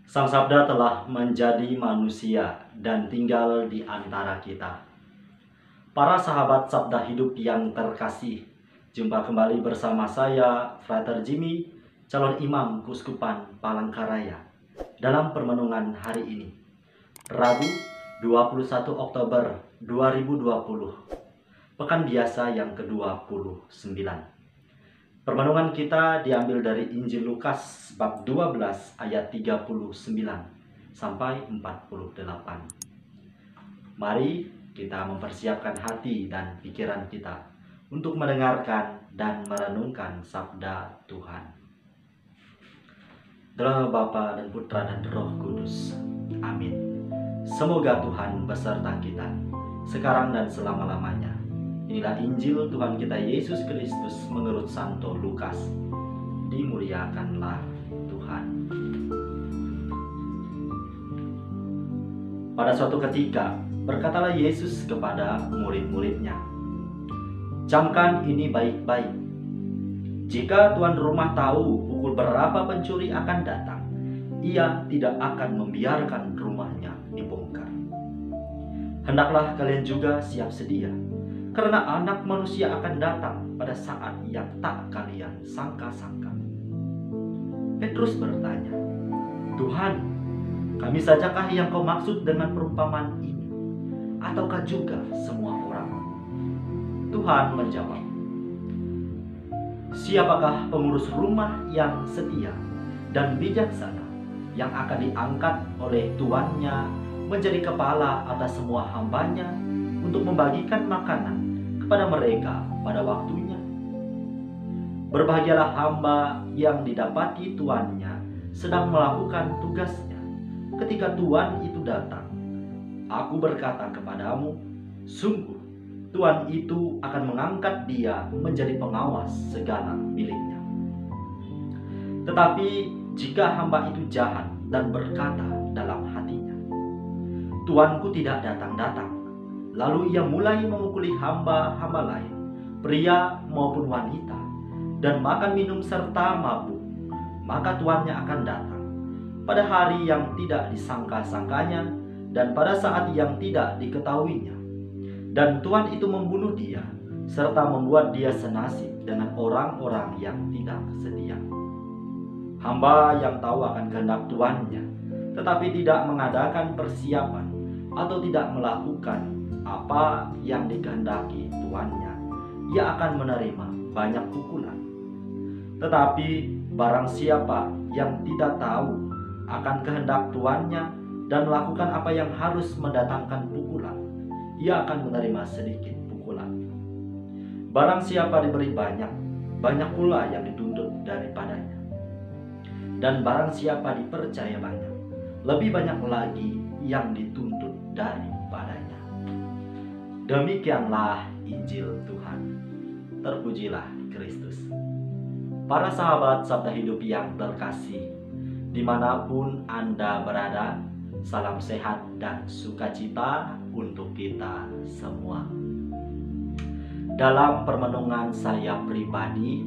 Sang Sabda telah menjadi manusia dan tinggal di antara kita. Para sahabat Sabda Hidup yang terkasih, jumpa kembali bersama saya, Frater Jimmy, calon imam Keuskupan Palangkaraya, dalam permenungan hari ini, Rabu 21 Oktober 2020, Pekan Biasa yang ke-29. Permenungan kita diambil dari Injil Lukas bab 12 ayat 39 sampai 48. Mari kita mempersiapkan hati dan pikiran kita untuk mendengarkan dan merenungkan sabda Tuhan. Dalam nama Bapa dan Putra dan Roh Kudus. Amin. Semoga Tuhan beserta kita sekarang dan selama-lamanya. Inilah Injil Tuhan kita Yesus Kristus menurut Santo Lukas. Dimuliakanlah Tuhan. Pada suatu ketika, berkatalah Yesus kepada murid-muridnya, "Camkan ini baik-baik. Jika tuan rumah tahu pukul berapa pencuri akan datang, ia tidak akan membiarkan rumahnya dibongkar. Hendaklah kalian juga siap sedia, karena Anak Manusia akan datang pada saat yang tak kalian sangka-sangka." Petrus bertanya, "Tuhan, kami sajakah yang kau maksud dengan perumpamaan ini, ataukah juga semua orang?" Tuhan menjawab, "Siapakah pengurus rumah yang setia dan bijaksana yang akan diangkat oleh tuannya menjadi kepala atas semua hambanya untuk membagikan makanan kepada mereka pada waktunya? Berbahagialah hamba yang didapati tuannya sedang melakukan tugasnya ketika tuan itu datang. Aku berkata kepadamu, sungguh tuan itu akan mengangkat dia menjadi pengawas segala miliknya. Tetapi jika hamba itu jahat dan berkata dalam hatinya, tuanku tidak datang-datang, lalu ia mulai memukuli hamba-hamba lain, pria maupun wanita, dan makan minum serta mabuk, maka tuannya akan datang pada hari yang tidak disangka-sangkanya dan pada saat yang tidak diketahuinya. Dan tuan itu membunuh dia, serta membuat dia senasib dengan orang-orang yang tidak setia. Hamba yang tahu akan kehendak tuannya, tetapi tidak mengadakan persiapan atau tidak melakukan apa yang dikehendaki tuannya, ia akan menerima banyak pukulan. Tetapi barang siapa yang tidak tahu akan kehendak tuannya dan melakukan apa yang harus mendatangkan pukulan, ia akan menerima sedikit pukulan. Barang siapa diberi banyak, banyak pula yang dituntut daripadanya. Dan barang siapa dipercaya banyak, lebih banyak lagi yang dituntut daripadanya." Demikianlah Injil Tuhan. Terpujilah Kristus. Para sahabat Sabda Hidup yang terkasih, dimanapun Anda berada, salam sehat dan sukacita untuk kita semua. Dalam permenungan saya pribadi,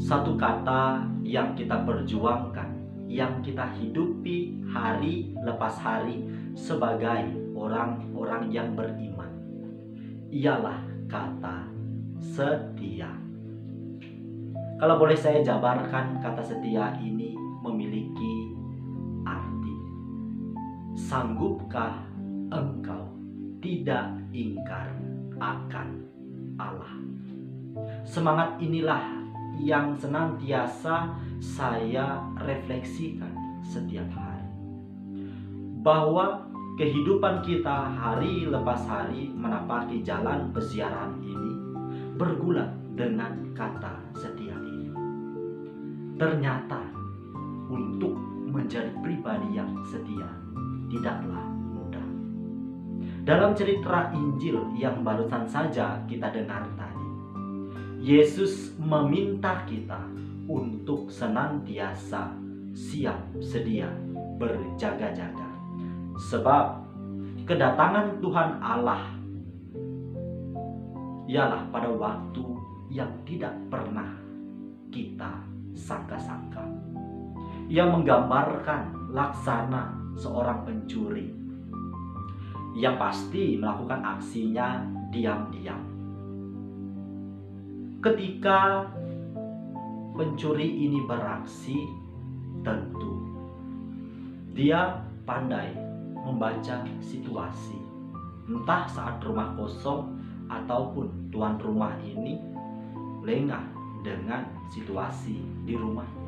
satu kata yang kita perjuangkan, yang kita hidupi hari lepas hari sebagai orang-orang yang beriman, ialah kata setia. Kalau boleh saya jabarkan, kata setia ini memiliki arti, sanggupkah engkau tidak ingkar akan Allah? Semangat inilah yang senantiasa saya refleksikan setiap hari, bahwa kehidupan kita hari lepas hari menapaki jalan pesiaran ini bergulat dengan kata setia ini. Ternyata untuk menjadi pribadi yang setia tidaklah mudah. Dalam cerita Injil yang barusan saja kita dengar tadi, Yesus meminta kita untuk senantiasa siap sedia berjaga-jaga, sebab kedatangan Tuhan Allah ialah pada waktu yang tidak pernah kita sangka-sangka. Ia menggambarkan laksana seorang pencuri yang pasti melakukan aksinya diam-diam. Ketika pencuri ini beraksi, tentu dia pandai membaca situasi. Entah saat rumah kosong ataupun tuan rumah ini lengah dengan situasi di rumahnya.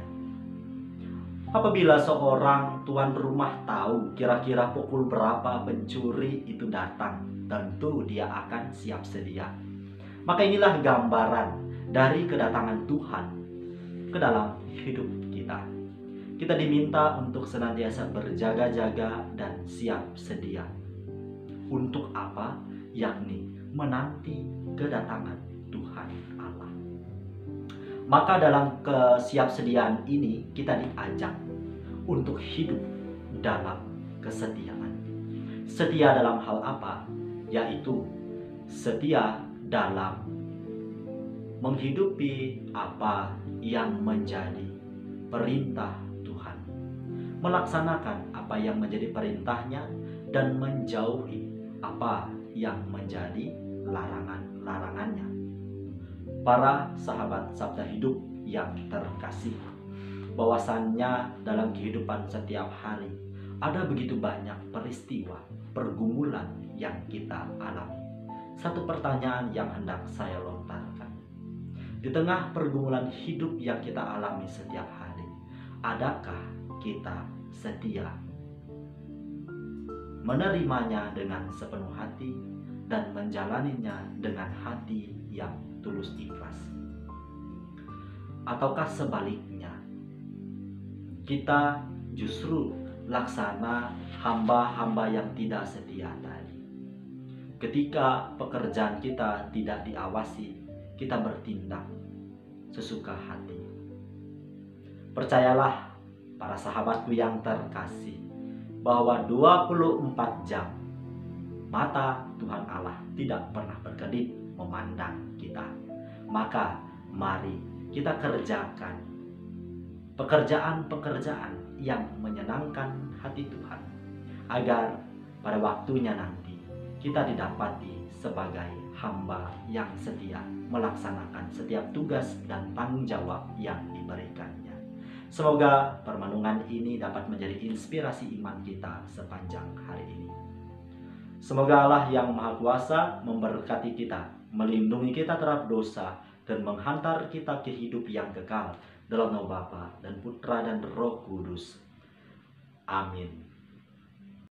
Apabila seorang tuan rumah tahu kira-kira pukul berapa pencuri itu datang, tentu dia akan siap sedia. Maka inilah gambaran dari kedatangan Tuhan ke dalam hidup kita. Kita diminta untuk senantiasa berjaga-jaga dan siap sedia. Untuk apa? Yakni menanti kedatangan Tuhan Allah. Maka dalam kesiapsediaan ini kita diajak untuk hidup dalam kesetiaan. Setia dalam hal apa? Yaitu setia dalam menghidupi apa yang menjadi perintah Tuhan, melaksanakan apa yang menjadi perintahnya, dan menjauhi apa yang menjadi larangan-larangannya. Para sahabat Sabda Hidup yang terkasih, bahwasannya dalam kehidupan setiap hari ada begitu banyak peristiwa, pergumulan yang kita alami. Satu pertanyaan yang hendak saya lontarkan. Di tengah pergumulan hidup yang kita alami setiap hari, adakah kita setia menerimanya dengan sepenuh hati dan menjalaninya dengan hati yang tulus ikhlas? Ataukah sebaliknya, kita justru laksana hamba-hamba yang tidak setia tadi? Ketika pekerjaan kita tidak diawasi, kita bertindak sesuka hati. Percayalah para sahabatku yang terkasih, bahwa 24 jam mata Tuhan Allah tidak pernah berkedip memandang kita. Maka mari kita kerjakan pekerjaan-pekerjaan yang menyenangkan hati Tuhan, agar pada waktunya nanti kita didapati sebagai hamba yang setia melaksanakan setiap tugas dan tanggung jawab yang diberikannya. Semoga permenungan ini dapat menjadi inspirasi iman kita sepanjang hari ini. Semoga Allah yang Maha Kuasa memberkati kita, melindungi kita terhadap dosa, dan menghantar kita ke hidup yang kekal dalam nama Bapa dan Putra dan Roh Kudus. Amin.